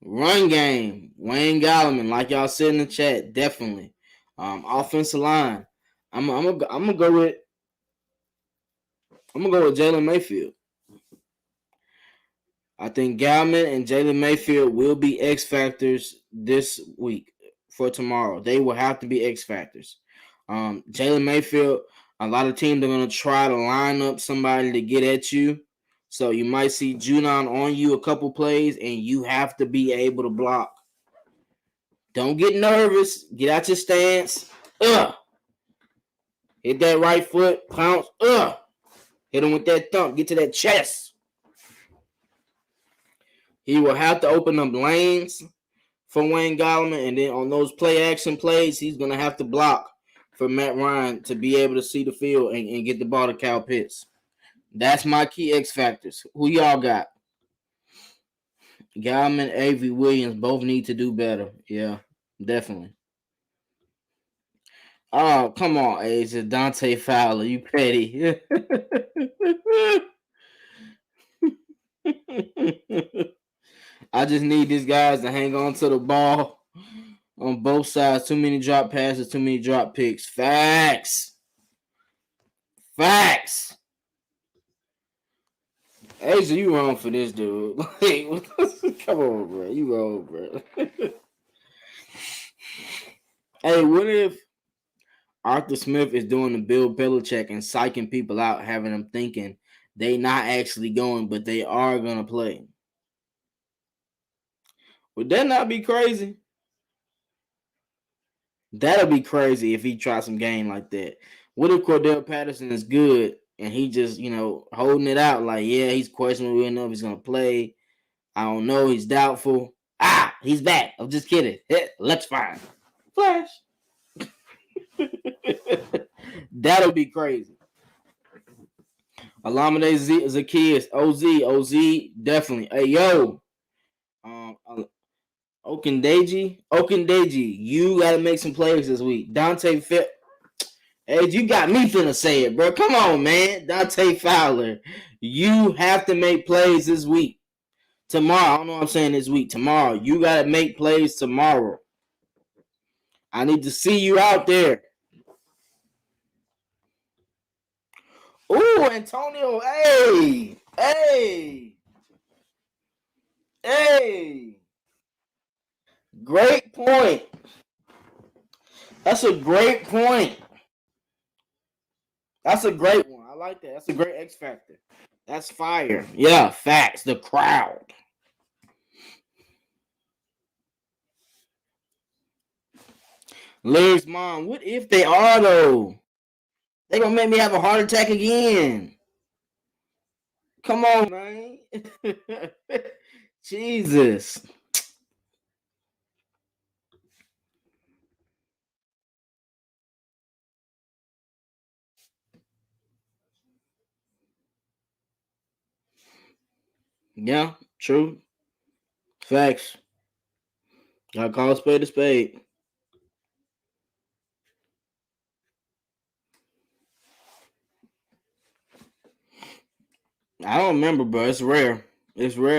Run game. Wayne Gallman, like y'all said in the chat, definitely. Offensive line. I'm gonna go with Jalen Mayfield. I think Gallman and Jalen Mayfield will be X factors this week for tomorrow. They will have to be X factors. Jalen Mayfield, a lot of teams are going to try to line up somebody to get at you. So you might see Junon on you a couple plays, and you have to be able to block. Don't get nervous. Get out your stance. Hit that right foot. Pounce. Hit him with that thump. Get to that chest. He will have to open up lanes for Wayne Gallman, and then on those play action plays, he's going to have to block for Matt Ryan to be able to see the field and get the ball to Kyle Pitts. That's my key X factors. Who y'all got? Gallman, Avery Williams both need to do better. Yeah, definitely. Oh, come on, Asia. Dante Fowler, you petty. I just need these guys to hang on to the ball on both sides. Too many drop passes, too many drop picks. Facts. Asia, you wrong for this, dude. Come on, bro. You wrong, bro. Hey, what if Arthur Smith is doing the Bill Belichick and psyching people out, having them thinking they not actually going, but they are going to play? Would that not be crazy? That'll be crazy if he tries some game like that. What if Cordell Patterson is good and he just, holding it out like, yeah, he's questionable enough, he's going to play. I don't know, he's doubtful. He's back. I'm just kidding. Let's find Flash. That'll be crazy. Alameda Zacchaeus, OZ, definitely. Hey, yo. Okendeji, you got to make some plays this week. Dante Fit. Hey, you got me finna say it, bro. Come on, man. Dante Fowler, you have to make plays this week. Tomorrow, I don't know what I'm saying this week. Tomorrow, you got to make plays tomorrow. I need to see you out there. Ooh, Antonio. Hey. Great point. That's a great point. That's a great one. I like that. That's a great X factor. That's fire. Yeah, facts. The crowd. Larry's mom. What if they are, though? They gonna make me have a heart attack again. Come on, man. Jesus. Yeah, true. Facts. Gotta call a spade a spade. I don't remember, bro. It's rare.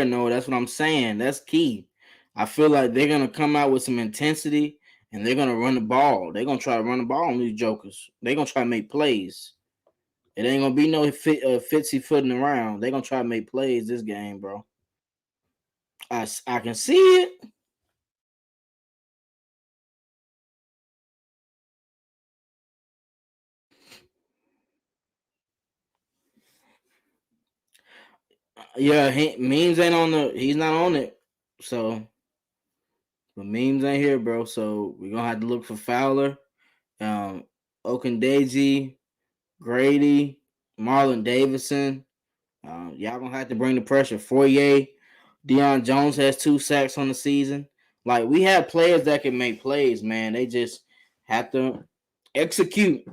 No, that's what I'm saying. That's key. I feel like they're gonna come out with some intensity and they're gonna run the ball. They're gonna try to run the ball on these jokers. They're gonna try to make plays. It ain't gonna be no fitsy footing around. They're gonna try to make plays this game, bro. I can see it. Yeah, Means ain't on the. He's not on it. So the memes ain't here, bro. So we're gonna have to look for Fowler, um, Okundeji, Grady, Marlon Davidson. Y'all gonna have to bring the pressure. Fourier, Deion Jones has 2 sacks on the season. Like, we have players that can make plays, man. They just have to execute.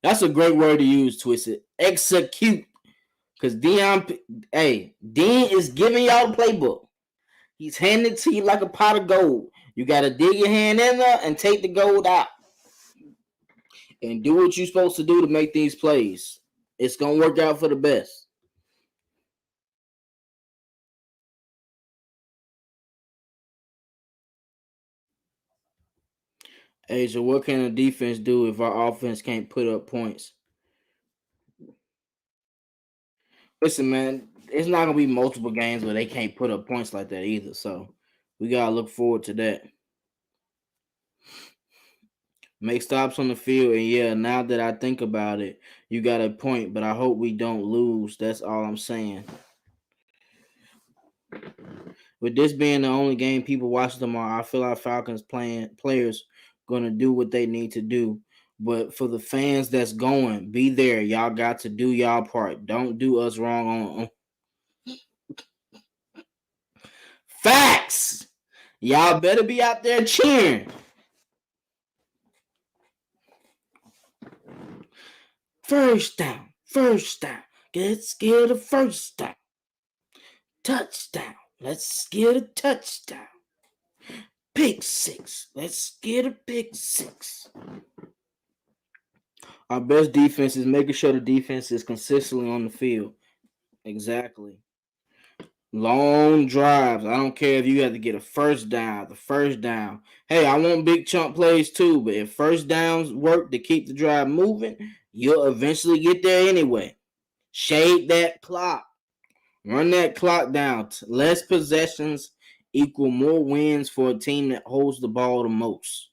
That's a great word to use, Twisted. Execute. Because Dean is giving y'all the playbook. He's handing it to you like a pot of gold. You got to dig your hand in there and take the gold out. And do what you're supposed to do to make these plays. It's going to work out for the best. Asia, what can a defense do if our offense can't put up points? Listen, man, it's not going to be multiple games where they can't put up points like that either. So we got to look forward to that. Make stops on the field, and yeah, now that I think about it, you got a point, but I hope we don't lose. That's all I'm saying. With this being the only game people watch tomorrow, I feel our Falcons players gonna do what they need to do. But for the fans that's going, be there. Y'all got to do y'all part. Don't do us wrong on facts. Y'all better be out there cheering. First down. Let's get a first down. Touchdown. Let's get a touchdown. Pick 6. Let's get a pick 6. Our best defense is making sure the defense is consistently on the field. Exactly. Long drives. I don't care if you have to get a first down, the first down. Hey, I want big chunk plays too, but if first downs work to keep the drive moving, you'll eventually get there anyway. Shade that clock. Run that clock down. Less possessions equal more wins for a team that holds the ball the most.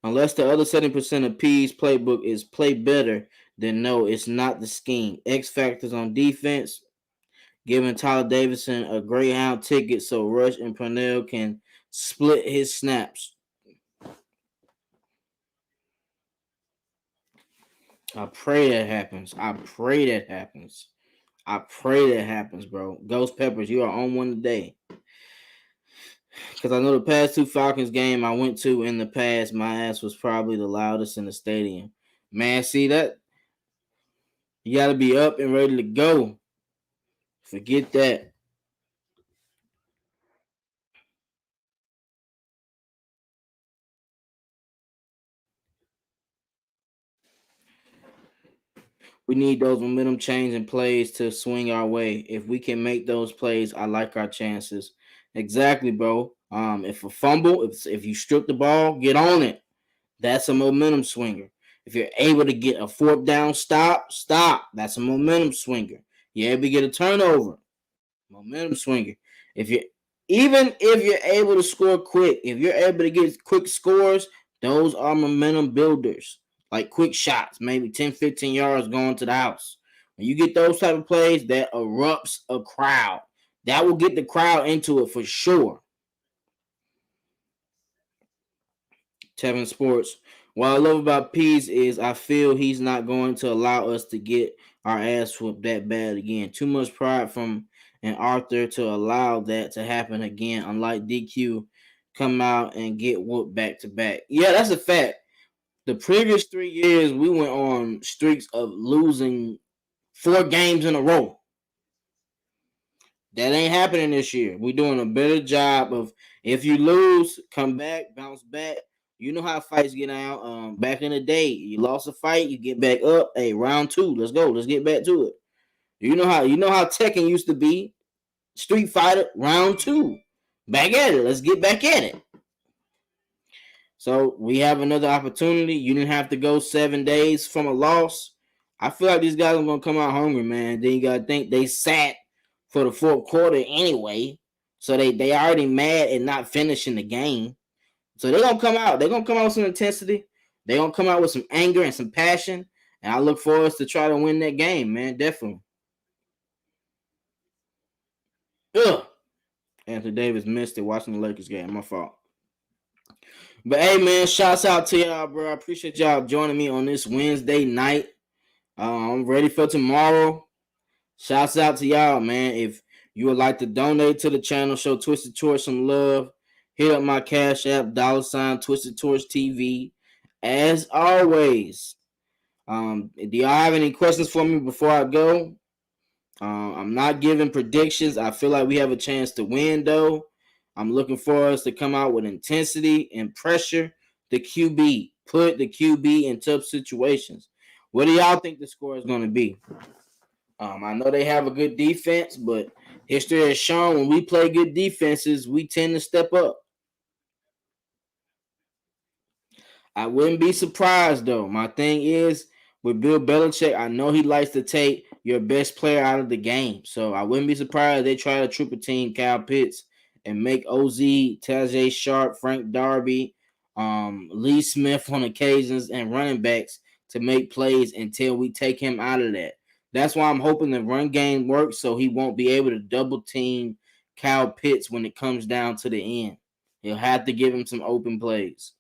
Unless the other 70% of P's playbook is play better, then no, it's not the scheme. X factors on defense, giving Tyler Davidson a Greyhound ticket so Rush and Purnell can split his snaps. I pray that happens. I pray that happens, bro. Ghost Peppers, you are on one today. Because I know the past 2 Falcons game I went to in the past, my ass was probably the loudest in the stadium. Man, see that? You got to be up and ready to go. Forget that. We need those momentum changing plays to swing our way. If we can make those plays, I like our chances. Exactly, bro. If a fumble, if you strip the ball, get on it. That's a momentum swinger. If you're able to get a 4th down stop. That's a momentum swinger. You're able to get a turnover. Momentum swinger. Even if you're able to score quick, if you're able to get quick scores, those are momentum builders. Like quick shots, maybe 10, 15 yards going to the house. When you get those type of plays, that erupts a crowd. That will get the crowd into it for sure. Tevin Sports. What I love about Pease is I feel he's not going to allow us to get our ass whooped that bad again. Too much pride from an Arthur to allow that to happen again, unlike DQ come out and get whooped back to back. Yeah, that's a fact. The previous 3 years, we went on streaks of losing 4 games in a row. That ain't happening this year. We're doing a better job of if you lose, come back, bounce back. You know how fights get out. Back in the day, you lost a fight, you get back up. Hey, round 2, let's go. Let's get back to it. You know how Tekken used to be. Street Fighter, round 2. Back at it. Let's get back at it. So we have another opportunity. You didn't have to go 7 days from a loss. I feel like these guys are gonna come out hungry, man. Then you gotta think they sat for the 4th quarter anyway. So they already mad at not finishing the game. So they're gonna come out. They're gonna come out with some intensity. They're gonna come out with some anger and some passion. And I look forward to try to win that game, man. Definitely. Ugh. Anthony Davis missed it watching the Lakers game. My fault. But hey, man, shouts out to y'all, bro. I appreciate y'all joining me on this Wednesday night. I'm ready for tomorrow. Shouts out to y'all, man. If you would like to donate to the channel, show Twisted Torch some love, hit up my Cash App, $ Twisted Torch TV. As always, do y'all have any questions for me before I go? I'm not giving predictions. I feel like we have a chance to win, though. I'm looking for us to come out with intensity and pressure the QB. Put the QB in tough situations. What do y'all think the score is going to be? I know they have a good defense, but history has shown when we play good defenses, we tend to step up. I wouldn't be surprised, though. My thing is, with Bill Belichick, I know he likes to take your best player out of the game. So I wouldn't be surprised if they try to triple team Kyle Pitts and make OZ, Tajay Sharp, Frank Darby, Lee Smith on occasions, and running backs to make plays until we take him out of that. That's why I'm hoping the run game works so he won't be able to double team Kyle Pitts when it comes down to the end. He'll have to give him some open plays.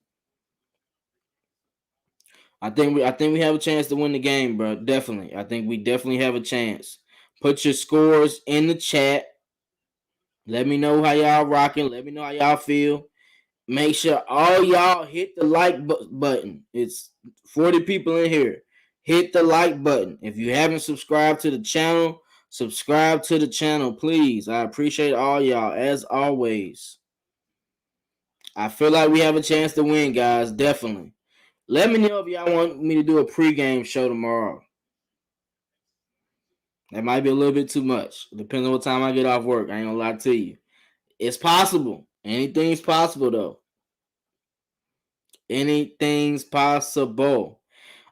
I think we have a chance to win the game, bro. Definitely. I think we definitely have a chance. Put your scores in the chat. Let me know how y'all rocking. Let me know how y'all feel. Make sure all y'all hit the like button. It's 40 people in here. Hit the like button. If you haven't subscribed to the channel, subscribe to the channel, please. I appreciate all y'all as always. I feel like we have a chance to win, guys. Definitely. Let me know if y'all want me to do a pregame show tomorrow. That might be a little bit too much. Depends on what time I get off work. I ain't gonna lie to you. It's possible. Anything's possible, though. Anything's possible.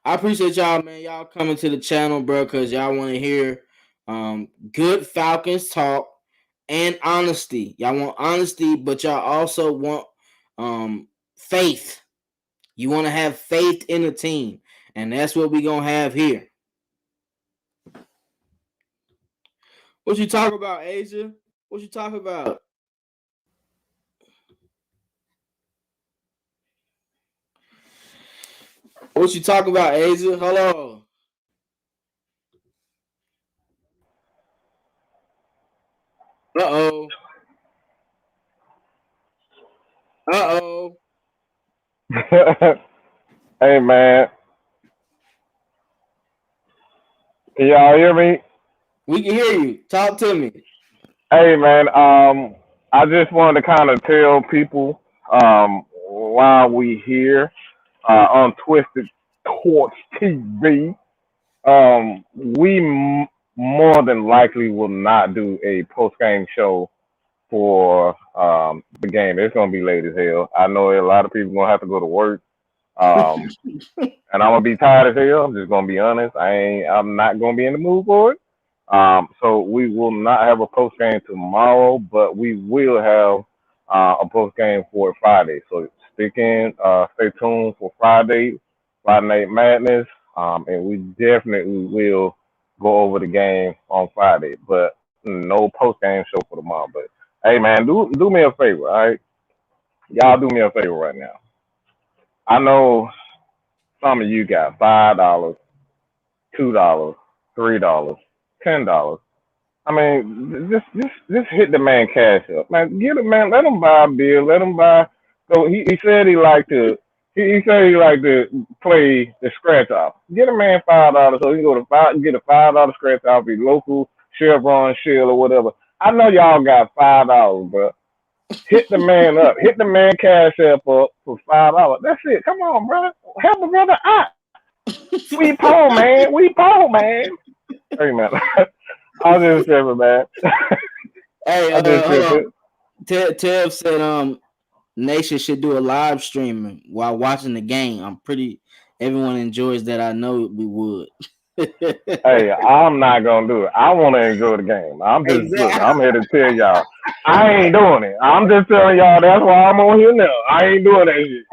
I appreciate y'all, man. Y'all coming to the channel, bro, because y'all want to hear good Falcons talk and honesty. Y'all want honesty, but y'all also want faith. You want to have faith in the team, and that's what we're going to have here. What you talk about, Asia? What you talk about? What you talk about, Asia? Hello. Uh-oh. Uh-oh. Hey, man. Can y'all hear me? We can hear you. Talk to me. Hey, man. I just wanted to kind of tell people why we here on Twisted Torch TV. We more than likely will not do a post game show for the game. It's gonna be late as hell. I know a lot of people gonna have to go to work. Um, and I'm gonna be tired as hell. I'm just gonna be honest. I'm not gonna be in the mood for it. So we will not have a post game tomorrow, but we will have a post game for Friday. So stay tuned for Friday Night Madness, and we definitely will go over the game on Friday. But no post game show for tomorrow. But hey, man, do me a favor, all right? Y'all do me a favor right now. I know some of you got $5, $2, $3, $10. I mean, just hit the man cash up, man. Get him, man. Let him buy a beer. Let him buy. So he said he liked to. He said he liked to play the scratch off. Get a man $5 so he can go to get a $5 scratch off your local Chevron Shell or whatever. I know y'all got $5, bro. Hit the man up. Hit the man cash up for $5. That's it. Come on, brother. Help a brother out. We poor, man. We poor, man. Hey, man. I'm just tripping, man. Hey, I'm just tripping. Tev said Nation should do a live streaming while watching the game. I'm pretty everyone enjoys that. I know we would. Hey, I'm not gonna do it. I want to enjoy the game. I'm just look. Exactly. I'm here to tell y'all, I ain't doing it. I'm just telling y'all that's why I'm on here now. I ain't doing that shit.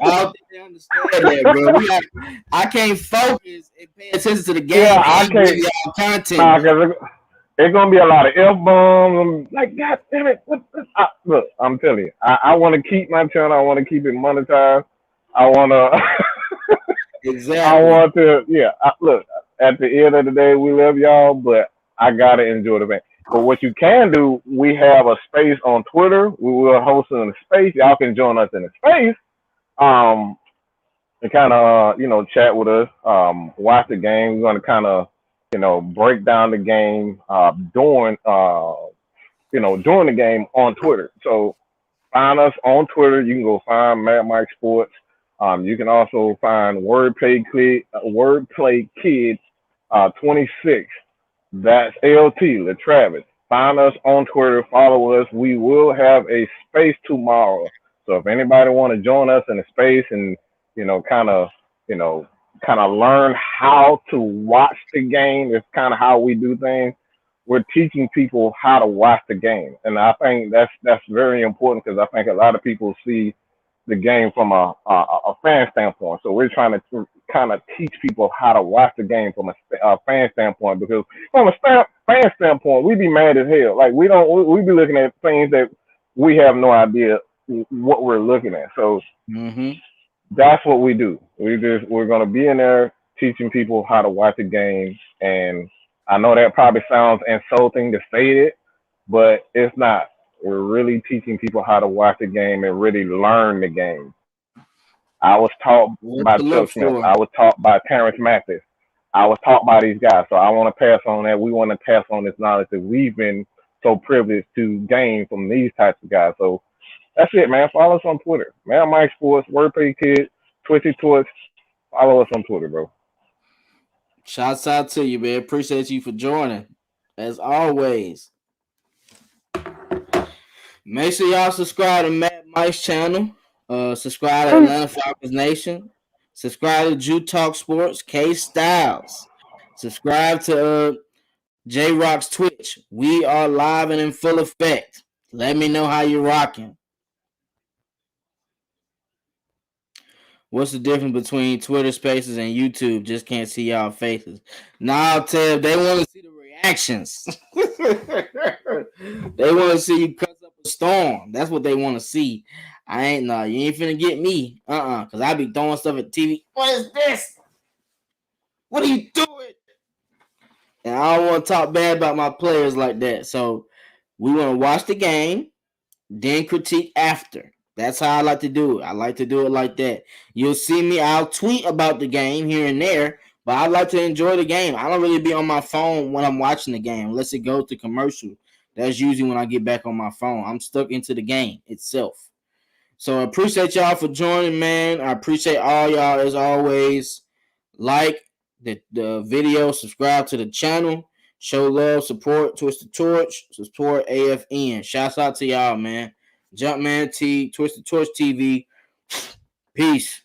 I don't think they understand that, bro. I can't focus and pay attention to the game Yeah, I and give can't. y'all content. Nah, It's gonna be a lot of f bombs. Like, God damn it! Look, I'm telling you, I want to keep my channel. I want to keep it monetized. I want to. I Exactly. want to. Yeah. Look, at the end of the day, we love y'all, but I gotta enjoy the game. But what you can do, we have a space on Twitter. We will host in a space. Y'all can join us in the space. And kind of chat with us, watch the game. We're gonna kind of break down the game during the game on Twitter. So find us on Twitter. You can go find Mad Mike Sports. You can also find Wordplay Kid 26. That's LT LaTravis. Find us on Twitter. Follow us. We will have a space tomorrow. So if anybody want to join us in a space and you know kind of you know kind of learn how to watch the game, it's kind of how we do things. We're teaching people how to watch the game, and I think that's very important because I think a lot of people see the game from a fan standpoint. So we're trying to kind of teach people how to watch the game from a fan standpoint because from a fan standpoint, we be mad as hell. Like we be looking at things that we have no idea what we're looking at. So Mm-hmm. that's what we do. We're gonna be in there teaching people how to watch the game, and I know that probably sounds insulting to say it, but it's not. We're really teaching people how to watch the game and really learn the game. I was taught What by to look Chuck Smith. for. I was taught by Terrence Mathis. I was taught by these guys. So I want to pass on that. We want to pass on this knowledge that we've been so privileged to gain from these types of guys. So that's it, man. Follow us on Twitter. Man, Mike Sports, Wordplay Kid, Twitchy Twitch. Follow us on Twitter, bro. Shouts out to you, man. Appreciate you for joining. As always. Make sure y'all subscribe to Matt Mike's channel. Subscribe to Atlanta Falcons Nation. Subscribe to Jew Talk Sports, K Styles. Subscribe to J Rock's Twitch. We are live and in full effect. Let me know how you're rocking. What's the difference between Twitter Spaces and YouTube? Just can't see y'all faces. Nah, Ted, they want to see the reactions. They want to see you cuss up a storm. That's what they want to see. I ain't no. You ain't finna get me. Cause I be throwing stuff at TV. What is this? What are you doing? And I don't want to talk bad about my players like that. So we want to watch the game, then critique after. That's how I like to do it. I like to do it like that. You'll see me. I'll tweet about the game here and there, but I like to enjoy the game. I don't really be on my phone when I'm watching the game unless it goes to commercial. That's usually when I get back on my phone. I'm stuck into the game itself. So I appreciate y'all for joining, man. I appreciate all y'all as always. Like the video, subscribe to the channel, show love, support Twisted Torch, support AFN. Shouts out to y'all, man. Jumpman T, Twisted Torch TV. Peace.